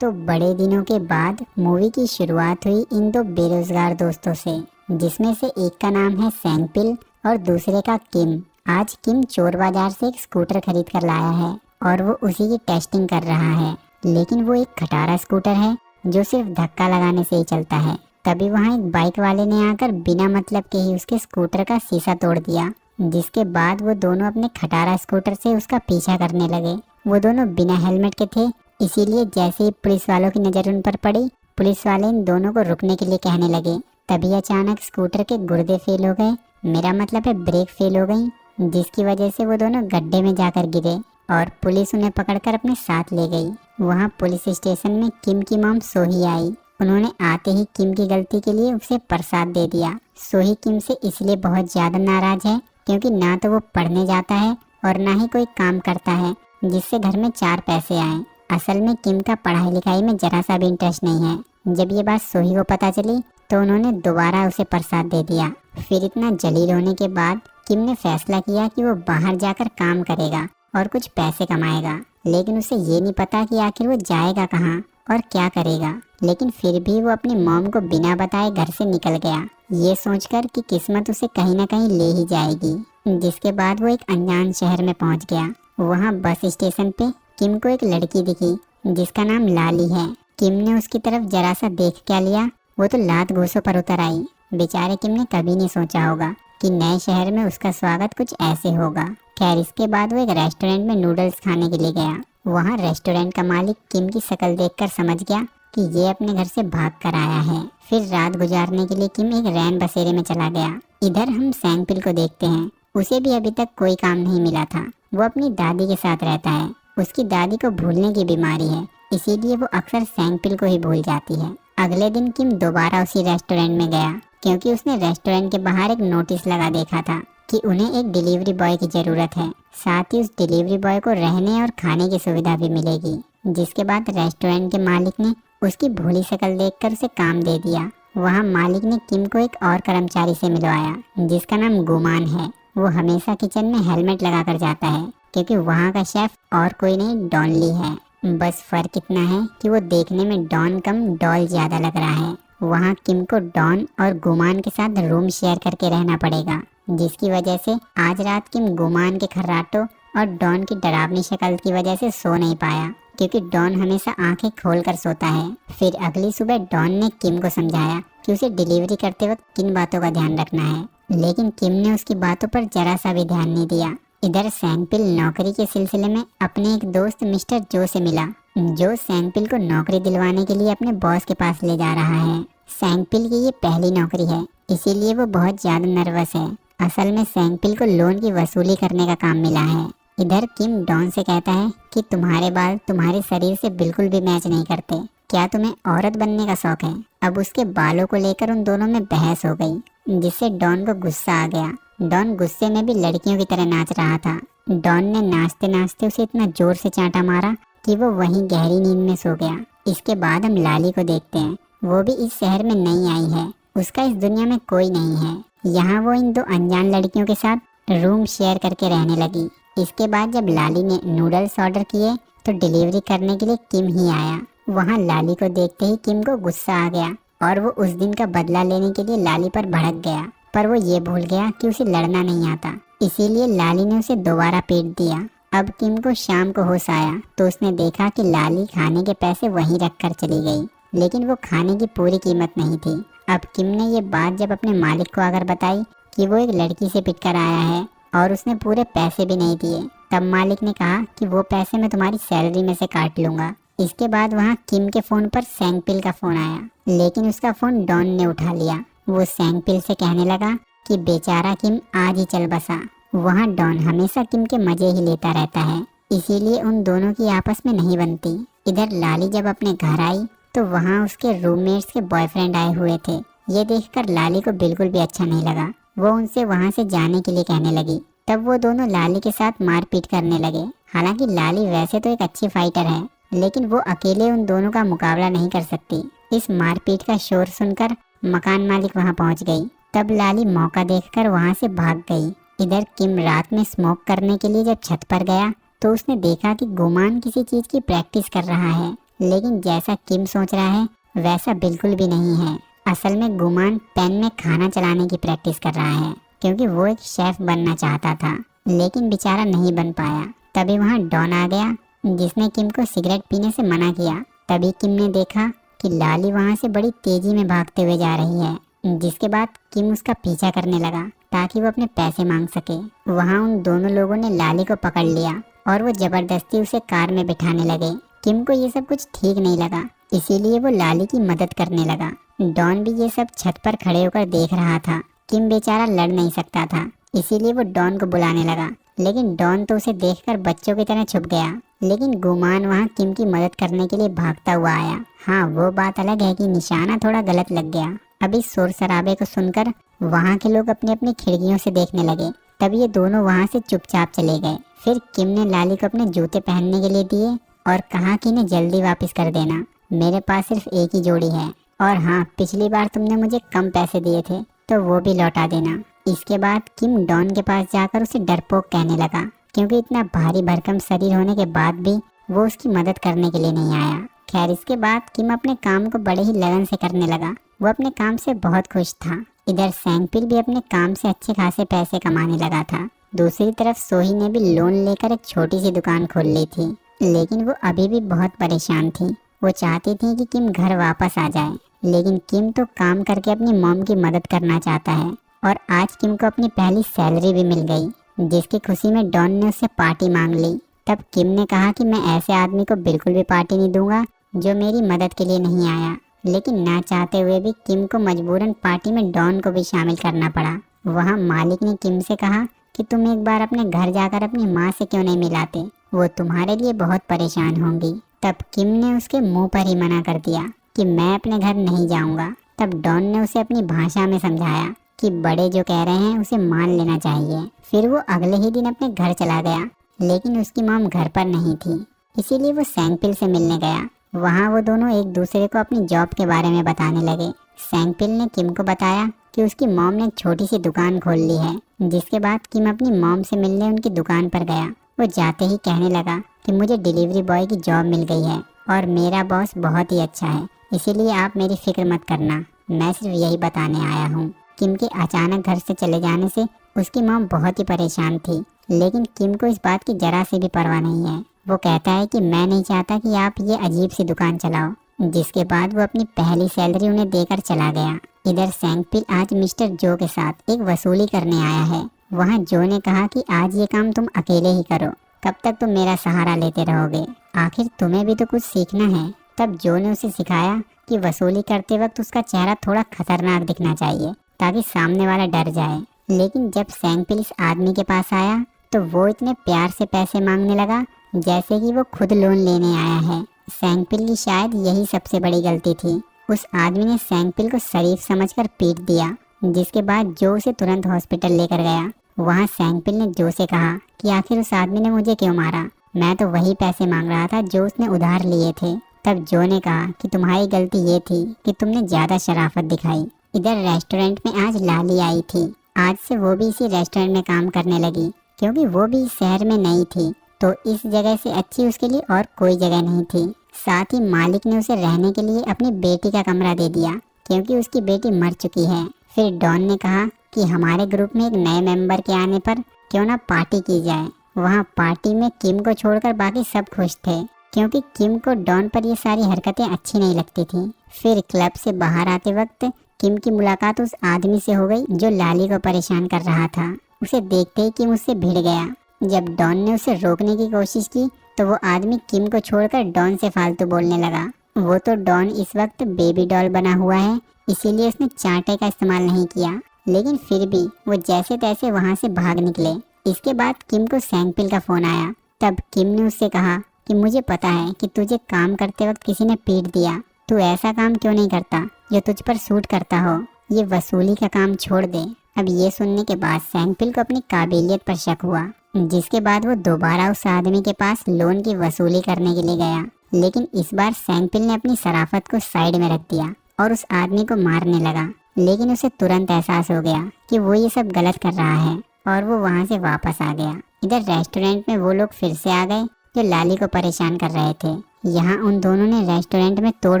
तो बड़े दिनों के बाद मूवी की शुरुआत हुई इन दो बेरोजगार दोस्तों से, जिसमें से एक का नाम है सेंगपिल और दूसरे का किम। आज किम चोर बाजार से एक स्कूटर खरीद कर लाया है और वो उसी की टेस्टिंग कर रहा है, लेकिन वो एक खटारा स्कूटर है जो सिर्फ धक्का लगाने से ही चलता है। तभी वहाँ एक बाइक वाले ने आकर बिना मतलब के ही उसके स्कूटर का शीशा तोड़ दिया, जिसके बाद वो दोनों अपने खटारा स्कूटर से उसका पीछा करने लगे। वो दोनों बिना हेलमेट के थे, इसीलिए जैसे ही पुलिस वालों की नज़र उन पर पड़ी, पुलिस वाले इन दोनों को रुकने के लिए कहने लगे। तभी अचानक स्कूटर के गुर्दे फेल हो गए, मेरा मतलब है ब्रेक फेल हो गई, जिसकी वजह से वो दोनों गड्ढे में जाकर गिरे और पुलिस उन्हें पकड़कर अपने साथ ले गई। वहाँ पुलिस स्टेशन में किम की मॉम सोही आई। उन्होंने आते ही किम की गलती के लिए उसे प्रसाद दे दिया। सोही किम से इसलिए बहुत ज़्यादा नाराज है क्योंकि ना तो वो पढ़ने जाता है और ना ही कोई काम करता है जिससे घर में 4 पैसे आए। असल में किम का पढ़ाई लिखाई में जरा सा भी इंटरेस्ट नहीं है। जब ये बात सोही को पता चली तो उन्होंने दोबारा उसे प्रसाद दे दिया। फिर इतना जलील होने के बाद किम ने फैसला किया कि वो बाहर जाकर काम करेगा और कुछ पैसे कमाएगा, लेकिन उसे ये नहीं पता कि आखिर वो जाएगा कहाँ और क्या करेगा। लेकिन फिर भी वो अपनी मॉम को बिना बताए घर से निकल गया, ये सोचकर कि किस्मत उसे कहीं ना कहीं ले ही जाएगी। जिसके बाद वो एक अनजान शहर में पहुंच गया। वहाँ बस स्टेशन पे किम को एक लड़की दिखी जिसका नाम लाली है। किम ने उसकी तरफ जरा सा देख क्या लिया, वो तो लात घूंसों पर उतर आई। बेचारे किम ने कभी नहीं सोचा होगा कि नए शहर में उसका स्वागत कुछ ऐसे होगा। खैर, इसके बाद वो एक रेस्टोरेंट में नूडल्स खाने के लिए गया। वहाँ रेस्टोरेंट का मालिक किम की शक्ल देखकर समझ गया कि ये अपने घर से भाग कर आया है। फिर रात गुजारने के लिए किम एक रैन बसेरे में चला गया। इधर हम सेंगपिल को देखते हैं। उसे भी अभी तक कोई काम नहीं मिला था। वो अपनी दादी के साथ रहता है। उसकी दादी को भूलने की बीमारी है, इसीलिए वो अक्सर सेंगपिल को ही भूल जाती है। अगले दिन किम दोबारा उसी रेस्टोरेंट में गया क्योंकि उसने रेस्टोरेंट के बाहर एक नोटिस लगा देखा था कि उन्हें एक डिलीवरी बॉय की जरूरत है। साथ ही उस डिलीवरी बॉय को रहने और खाने की सुविधा भी मिलेगी। जिसके बाद रेस्टोरेंट के मालिक ने उसकी भोली शक्ल देखकर उसे काम दे दिया। वहाँ मालिक ने किम को एक और कर्मचारी से मिलवाया जिसका नाम गुमान है। वो हमेशा किचन में हेलमेट लगाकर जाता है क्योंकि वहाँ का शेफ और कोई नहीं, डॉनली है। बस फर्क इतना है कि वो देखने में डॉन कम डॉल ज्यादा लग रहा है। वहाँ किम को डॉन और गुमान के साथ रूम शेयर करके रहना पड़ेगा, जिसकी वजह से आज रात किम गुमान के खर्राटों और डॉन की डरावनी शक्ल की वजह से सो नहीं पाया क्योंकि डॉन हमेशा आंखें खोलकर सोता है। फिर अगली सुबह डॉन ने किम को समझाया कि उसे डिलीवरी करते वक्त किन बातों का ध्यान रखना है, लेकिन किम ने उसकी बातों पर जरा सा भी ध्यान नहीं दिया। इधर सेंगपिल नौकरी के सिलसिले में अपने एक दोस्त मिस्टर जो से मिला, जो सेंगपिल को नौकरी दिलवाने के लिए अपने बॉस के पास ले जा रहा है। सेंगपिल की ये पहली नौकरी है, इसीलिए वो बहुत ज्यादा नर्वस है। असल में सेंगपिल को लोन की वसूली करने का काम मिला है। इधर किम डॉन से कहता है कि तुम्हारे बाल तुम्हारे शरीर से बिल्कुल भी मैच नहीं करते, क्या तुम्हें औरत बनने का शौक है? अब उसके बालों को लेकर उन दोनों में बहस हो गई, जिससे डॉन को गुस्सा आ गया। डॉन गुस्से में भी लड़कियों की तरह नाच रहा था। डॉन ने नाचते नाचते उसे इतना जोर से चांटा मारा कि वो वहीं गहरी नींद में सो गया। इसके बाद हम लाली को देखते हैं। वो भी इस शहर में नई आई है, उसका इस दुनिया में कोई नहीं है। यहाँ वो इन दो अनजान लड़कियों के साथ रूम शेयर करके रहने लगी। इसके बाद जब लाली ने नूडल्स ऑर्डर किए तो डिलीवरी करने के लिए किम ही आया। वहाँ लाली को देखते ही किम को गुस्सा आ गया और वो उस दिन का बदला लेने के लिए लाली पर भड़क गया, पर वो ये भूल गया कि उसे लड़ना नहीं आता, इसीलिए लाली ने उसे दोबारा पीट दिया। अब किम को शाम को होश आया तो उसने देखा कि लाली खाने के पैसे वहीं रखकर चली गई, लेकिन वो खाने की पूरी कीमत नहीं थी। अब किम ने ये बात जब अपने मालिक को आकर बताई कि वो एक लड़की से पिटकर आया है और उसने पूरे पैसे भी नहीं दिए, तब मालिक ने कहा कि वो पैसे मैं तुम्हारी सैलरी में से काट लूंगा। इसके बाद वहाँ किम के फोन पर सेंगपिल का फोन आया, लेकिन उसका फोन डॉन ने उठा लिया। वो सेंगपिल से कहने लगा कि बेचारा किम आज ही चल बसा। वहाँ डॉन हमेशा किम के मजे ही लेता रहता है, इसीलिए उन दोनों की आपस में नहीं बनती। इधर लाली जब अपने घर आई तो वहाँ उसके रूममेट्स के बॉयफ्रेंड आए हुए थे। ये देखकर लाली को बिल्कुल भी अच्छा नहीं लगा। वो उनसे वहाँ से जाने के लिए कहने लगी। तब वो दोनों लाली के साथ मारपीट करने लगे। हालांकि लाली वैसे तो एक अच्छी फाइटर है, लेकिन वो अकेले उन दोनों का मुकाबला नहीं कर सकती। इस मारपीट का शोर सुनकर मकान मालिक वहाँ पहुँच गई। तब लाली मौका देखकर वहाँ से भाग गई। इधर किम रात में स्मोक करने के लिए जब छत पर गया तो उसने देखा कि गुमान किसी चीज की प्रैक्टिस कर रहा है। लेकिन जैसा किम सोच रहा है वैसा बिल्कुल भी नहीं है। असल में गुमान पैन में खाना चलाने की प्रैक्टिस कर रहा है, क्योंकि वो एक शेफ बनना चाहता था, लेकिन बेचारा नहीं बन पाया। तभी वहाँ डॉन आ गया, जिसने किम को सिगरेट पीने से मना किया। तभी किम ने देखा कि लाली वहाँ से बड़ी तेजी में भागते हुए जा रही है, जिसके बाद किम उसका पीछा करने लगा ताकि वो अपने पैसे मांग सके। वहाँ उन दोनों लोगों ने लाली को पकड़ लिया और वो जबरदस्ती उसे कार में बिठाने लगे। किम को ये सब कुछ ठीक नहीं लगा, इसीलिए वो लाली की मदद करने लगा। डॉन भी ये सब छत पर खड़े होकर देख रहा था। किम बेचारा लड़ नहीं सकता था, इसीलिए वो डॉन को बुलाने लगा, लेकिन डॉन तो उसे देखकर बच्चों की तरह छुप गया। लेकिन गुमान वहाँ किम की मदद करने के लिए भागता हुआ आया। हाँ, वो बात अलग है कि निशाना थोड़ा गलत लग गया। अभी शोर शराबे को सुनकर वहाँ के लोग अपनी अपनी खिड़कियों से देखने लगे। तब ये दोनों वहाँ से चुपचाप चले गए। फिर किम ने लाली को अपने जूते पहनने के लिए दिए और कहा कि इन्हें जल्दी वापस कर देना, मेरे पास सिर्फ एक ही जोड़ी है। और हाँ, पिछली बार तुमने मुझे कम पैसे दिए थे तो वो भी लौटा देना। इसके बाद किम डॉन के पास जाकर उसे डरपोक कहने लगा, क्योंकि इतना भारी भरकम शरीर होने के बाद भी वो उसकी मदद करने के लिए नहीं आया। खैर, इसके बाद किम अपने काम को बड़े ही लगन से करने लगा। वो अपने काम से बहुत खुश था। इधर सेंगपिल भी अपने काम से अच्छे खासे पैसे कमाने लगा था। दूसरी तरफ सोही ने भी लोन लेकर एक छोटी सी दुकान खोल ली थी, लेकिन वो अभी भी बहुत परेशान थी। वो चाहती थी कि किम घर वापस आ जाए, लेकिन किम तो काम करके अपनी मॉम की मदद करना चाहता है। और आज किम को अपनी पहली सैलरी भी मिल गई, जिसकी खुशी में डॉन ने उससे पार्टी मांग ली। तब किम ने कहा कि मैं ऐसे आदमी को बिल्कुल भी पार्टी नहीं दूंगा जो मेरी मदद के लिए नहीं आया। लेकिन ना चाहते हुए भी किम को मजबूरन पार्टी में डॉन को भी शामिल करना पड़ा। वहाँ मालिक ने किम से कहा कि तुम एक बार अपने घर जाकर अपनी माँ से क्यों नहीं मिलाते, वो तुम्हारे लिए बहुत परेशान होंगी। तब किम ने उसके मुंह पर ही मना कर दिया कि मैं अपने घर नहीं जाऊंगा। तब डॉन ने उसे अपनी भाषा में समझाया कि बड़े जो कह रहे हैं उसे मान लेना चाहिए। फिर वो अगले ही दिन अपने घर चला गया, लेकिन उसकी मॉम घर पर नहीं थी, इसीलिए वो सेंगपिल से मिलने गया। वहाँ वो दोनों एक दूसरे को अपनी जॉब के बारे में बताने लगे। सेंगपिल ने किम को बताया कि उसकी मॉम ने एक छोटी सी दुकान खोल ली है, जिसके बाद किम अपनी मॉम से मिलने उनकी दुकान पर गया। वो जाते ही कहने लगा कि मुझे डिलीवरी बॉय की जॉब मिल गई है और मेरा बॉस बहुत ही अच्छा है, इसीलिए आप मेरी फिक्र मत करना, मैं सिर्फ यही बताने आया हूँ। किम के अचानक घर से चले जाने से उसकी मॉम बहुत ही परेशान थी, लेकिन किम को इस बात की जरा से भी परवाह नहीं है। वो कहता है कि मैं नहीं चाहता कि आप ये अजीब सी दुकान चलाओ, जिसके बाद वो अपनी पहली सैलरी उन्हें देकर चला गया। इधर सेंगपिल आज मिस्टर जो के साथ एक वसूली करने आया है। वहाँ जो ने कहा कि आज ये काम तुम अकेले ही करो, कब तक तुम मेरा सहारा लेते रहोगे, आखिर तुम्हें भी तो कुछ सीखना है। तब जो ने उसे सिखाया कि वसूली करते वक्त उसका चेहरा थोड़ा खतरनाक दिखना चाहिए ताकि सामने वाला डर जाए। लेकिन जब सेंगपिल इस आदमी के पास आया तो वो इतने प्यार से पैसे मांगने लगा जैसे कि वो खुद लोन लेने आया है। सेंगपिल की शायद यही सबसे बड़ी गलती थी। उस आदमी ने सेंगपिल को शरीफ समझकर पीट दिया, जिसके बाद जो उसे तुरंत हॉस्पिटल लेकर गया। वहाँ सेंगपिल ने जो से कहा कि आखिर उस आदमी ने मुझे क्यों मारा, मैं तो वही पैसे मांग रहा था जो उसने उधार लिए थे। तब जो ने कहा कि तुम्हारी गलती ये थी कि तुमने ज्यादा शराफत दिखाई। इधर रेस्टोरेंट में आज लाली आई थी। आज से वो भी इसी रेस्टोरेंट में काम करने लगी, क्योंकि वो भी इस शहर में नई थी, तो इस जगह से अच्छी उसके लिए और कोई जगह नहीं थी। साथ ही मालिक ने उसे रहने के लिए अपनी बेटी का कमरा दे दिया, क्योंकि उसकी बेटी मर चुकी है। फिर डॉन ने कहा कि हमारे ग्रुप में एक नए मेंबर के आने पर क्यों ना पार्टी की जाए। वहाँ पार्टी में किम को छोड़कर बाकी सब खुश थे, क्योंकि किम को डॉन पर ये सारी हरकतें अच्छी नहीं लगती थी। फिर क्लब से बाहर आते वक्त किम की मुलाकात उस आदमी से हो गई जो लाली को परेशान कर रहा था। उसे देखते ही किम उससे भिड़ गया। जब डॉन ने उसे रोकने की कोशिश की तो वो आदमी किम को छोड़कर डॉन से फालतू बोलने लगा। वो तो डॉन इस वक्त बेबी डॉल बना हुआ है, इसीलिए उसने चांटे का इस्तेमाल नहीं किया, लेकिन फिर भी वो जैसे तैसे वहाँ से भाग निकले। इसके बाद किम को सेंगपिल का फोन आया। तब किम ने उससे कहा कि मुझे पता है कि तुझे काम करते वक्त किसी ने पीट दिया, तू ऐसा काम क्यों नहीं करता जो तुझ पर सूट करता हो, ये वसूली का काम छोड़ दे। अब ये सुनने के बाद सेंगपिल को अपनी काबिलियत पर शक हुआ, जिसके बाद वो दोबारा उस आदमी के पास लोन की वसूली करने के लिए गया। लेकिन इस बार सेंगपिल ने अपनी शराफत को साइड में रख दिया और उस आदमी को मारने लगा। लेकिन उसे तुरंत एहसास हो गया कि वो ये सब गलत कर रहा है और वो वहाँ से वापस आ गया। इधर रेस्टोरेंट में वो लोग फिर से आ गए जो लाली को परेशान कर रहे थे। यहाँ उन दोनों ने रेस्टोरेंट में तोड़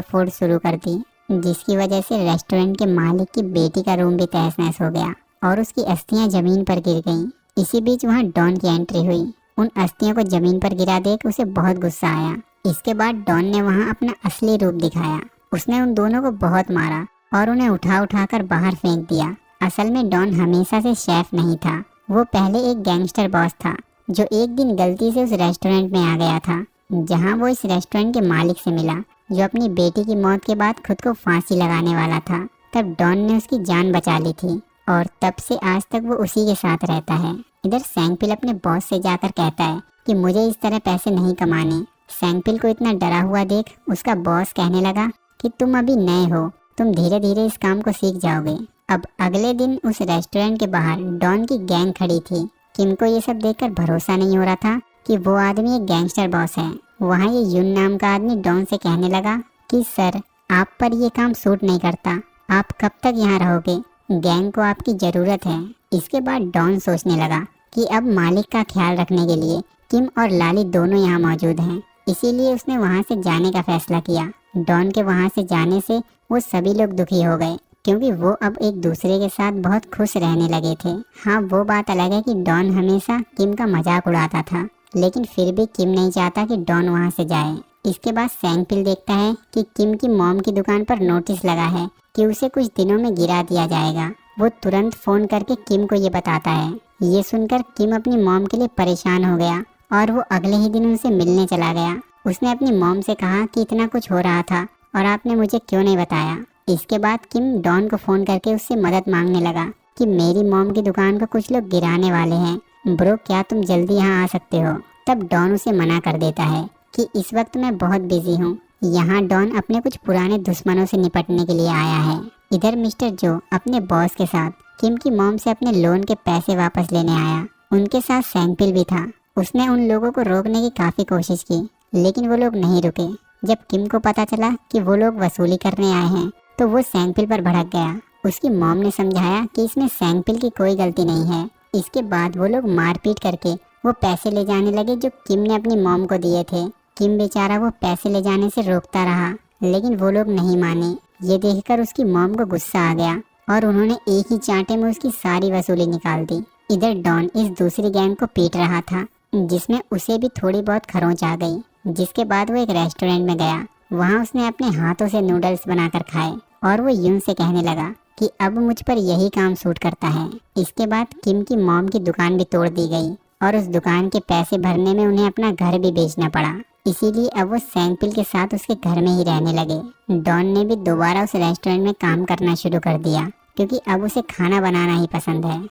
फोड़ शुरू कर दी, जिसकी वजह से रेस्टोरेंट के मालिक की बेटी का रूम भी तहस नहस हो गया और उसकी अस्थियां जमीन पर गिर गईं। इसी बीच वहाँ डॉन की एंट्री हुई। उन अस्थियों को जमीन पर गिरा देख उसे बहुत गुस्सा आया। इसके बाद डॉन ने वहाँ अपना असली रूप दिखाया। उसने उन दोनों को बहुत मारा और उन्हें उठा उठा कर बाहर फेंक दिया। असल में डॉन हमेशा से शेफ नहीं था, वो पहले एक गैंगस्टर बॉस था जो एक दिन गलती से उस रेस्टोरेंट में आ गया था, जहाँ वो इस रेस्टोरेंट के मालिक से मिला जो अपनी बेटी की मौत के बाद खुद को फांसी लगाने वाला था। तब डॉन ने उसकी जान बचा ली थी और तब से आज तक वो उसी के साथ रहता है। इधर सैंगपिल अपने बॉस से जाकर कहता है कि मुझे इस तरह पैसे नहीं कमाने। सैंगपिल को इतना डरा हुआ देख उसका बॉस कहने लगा कि तुम अभी नए हो, तुम धीरे धीरे इस काम को सीख जाओगे। अब अगले दिन उस रेस्टोरेंट के बाहर डॉन की गैंग खड़ी थी। किम को ये सब देखकर भरोसा नहीं हो रहा था कि वो आदमी एक गैंगस्टर बॉस है। वहाँ ये यून नाम का आदमी डॉन से कहने लगा कि सर, आप पर ये काम सूट नहीं करता, आप कब तक यहाँ रहोगे, गैंग को आपकी ज़रूरत है। इसके बाद डॉन सोचने लगा कि अब मालिक का ख्याल रखने के लिए किम और लाली दोनों यहाँ मौजूद हैं, इसीलिए उसने वहाँ से जाने का फैसला किया। डॉन के वहाँ से जाने से वो सभी लोग दुखी हो गए क्योंकि वो अब एक दूसरे के साथ बहुत खुश रहने लगे थे। हाँ, वो बात अलग है कि डॉन हमेशा किम का मजाक उड़ाता था, लेकिन फिर भी किम नहीं चाहता कि डॉन वहाँ से जाए। इसके बाद सैंगपिल देखता है कि किम की मॉम की दुकान पर नोटिस लगा है कि उसे कुछ दिनों में गिरा दिया जाएगा। वो तुरंत फ़ोन करके किम को ये बताता है। ये सुनकर किम अपनी मॉम के लिए परेशान हो गया और वो अगले ही दिन उनसे मिलने चला गया। उसने अपनी मॉम से कहा कि इतना कुछ हो रहा था और आपने मुझे क्यों नहीं बताया। इसके बाद किम डॉन को फ़ोन करके उससे मदद मांगने लगा कि मेरी मॉम की दुकान को कुछ लोग गिराने वाले हैं, ब्रो क्या तुम जल्दी यहाँ आ सकते हो। तब डॉन उसे मना कर देता है कि इस वक्त मैं बहुत बिजी हूँ। यहाँ डॉन अपने कुछ पुराने दुश्मनों से निपटने के लिए आया है। इधर मिस्टर जो अपने बॉस के साथ किम की मॉम से अपने लोन के पैसे वापस लेने आया। उनके साथ सैंगपिल भी था। उसने उन लोगों को रोकने की काफ़ी कोशिश की, लेकिन वो लोग नहीं रुके। जब किम को पता चला कि वो लोग वसूली करने आए हैं तो वो सैंगपिल पर भड़क गया। उसकी मॉम ने समझाया कि इसमें सैंगपिल की कोई गलती नहीं है। इसके बाद वो लोग मारपीट करके वो पैसे ले जाने लगे जो किम ने अपनी मॉम को दिए थे। किम बेचारा वो पैसे ले जाने से रोकता रहा, लेकिन वो लोग नहीं माने। ये देखकर उसकी मॉम को गुस्सा आ गया और उन्होंने एक ही चांटे में उसकी सारी वसूली निकाल दी। इधर डॉन इस दूसरी गैंग को पीट रहा था, जिसमें उसे भी थोड़ी बहुत खरोंच आ गई। जिसके बाद वो एक रेस्टोरेंट में गया। वहाँ उसने अपने हाथों से नूडल्स बनाकर खाए और वो यून से कहने लगा कि अब मुझ पर यही काम सूट करता है। इसके बाद किम की मॉम की दुकान भी तोड़ दी गई और उस दुकान के पैसे भरने में उन्हें अपना घर भी बेचना पड़ा। इसीलिए अब वो सैंगपिल के साथ उसके घर में ही रहने लगे। डॉन ने भी दोबारा उस रेस्टोरेंट में काम करना शुरू कर दिया क्योंकि अब उसे खाना बनाना ही पसंद है।